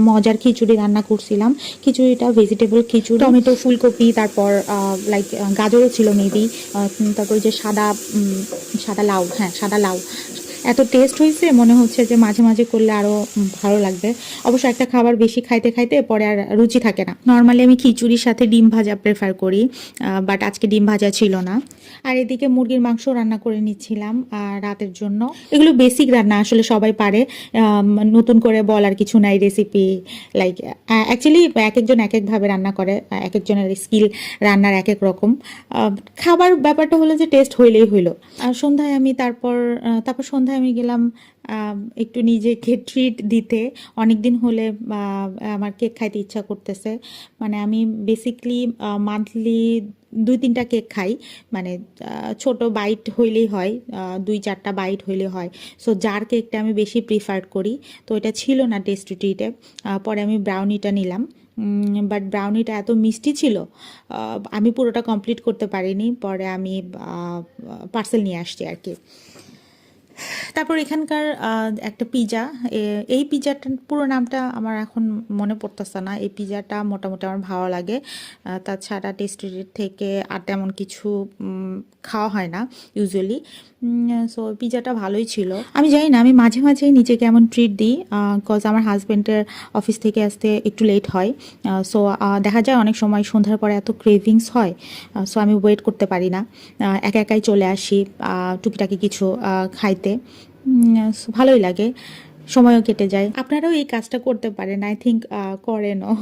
মজার খিচুড়ি রান্না করছিলাম। খিচুড়িটা ভেজিটেবল খিচুড়ি, টমেটো, ফুলকপি, তারপর লাইক গাজরও ছিল মেবি, তারপর যে সাদা লাউ, হ্যাঁ সাদা লাউ। এত টেস্ট হয়েছে, মনে হচ্ছে যে মাঝে মাঝে করলে আরও ভালো লাগবে। অবশ্য একটা খাবার বেশি খাইতে খাইতে পরে আর রুচি থাকে না। নর্মালি আমি খিচুড়ির সাথে ডিম ভাজা প্রেফার করি, বাট আজকে ডিম ভাজা ছিল না। আর এদিকে মুরগির মাংস রান্না করে নিচ্ছিলাম রাতের জন্য। এগুলো বেসিক রান্না, আসলে সবাই পারে, নতুন করে বলার কিছু নাই। রেসিপি লাইক অ্যাকচুয়ালি এক একজন এক একভাবে রান্না করে, এক একজনের স্কিল রান্নার এক এক রকম। খাবার ব্যাপারটা হলো যে টেস্ট হইলেই হইলো। আর সন্ধ্যায় আমি তারপর সন্ধ্যায় আমি গেলাম একটু নিজেকে ট্রিট দিতে। অনেক দিন হলে আমার কেক খাইতে ইচ্ছা করতেছে। মানে আমি বেসিকলি মান্থলি 2-3টা কেক খাই, মানে ছোট বাইট হইলেই হয়, 2-4টা বাইট হইলে হয়। সো জার কেকটা আমি বেশি প্রিফার করি, তো এটা ছিল না টেস্টি ট্রিটে। পরে আমি ব্রাউনিটা নিলাম, বাট ব্রাউনিটা এত মিষ্টি ছিল, আমি পুরোটা কমপ্লিট করতে পারিনি। পরে আমি পার্সেল নিয়ে আসছি আর কি। তারপর এখানকার একটা পিজা, এই পিজাটার পুরো নামটা আমার এখন মনে পড়তেছে না। এই পিজাটা মোটামুটি আমার ভালো লাগে, তাছাড়া টেস্টি থেকে আর তেমন কিছু খাওয়া হয় না ইউজুয়ালি। সো পিজাটা ভালোই ছিল। আমি জানি না, আমি মাঝে মাঝেই নিজেকে এমন ট্রিট দিই, কজ আমার হাজব্যান্ডের অফিস থেকে আসতে একটু লেট হয়। সো দেখা যায় অনেক সময় সন্ধ্যার পরে এত ক্রেভিংস হয়, সো আমি ওয়েট করতে পারি না, একা একাই চলে আসি টুকিটাকি কিছু খাইতে। ভালোই লাগে, সময়ও কেটে যায়। আপনারাও এই কাজটা করতে পারেন, আই থিঙ্ক করেনও।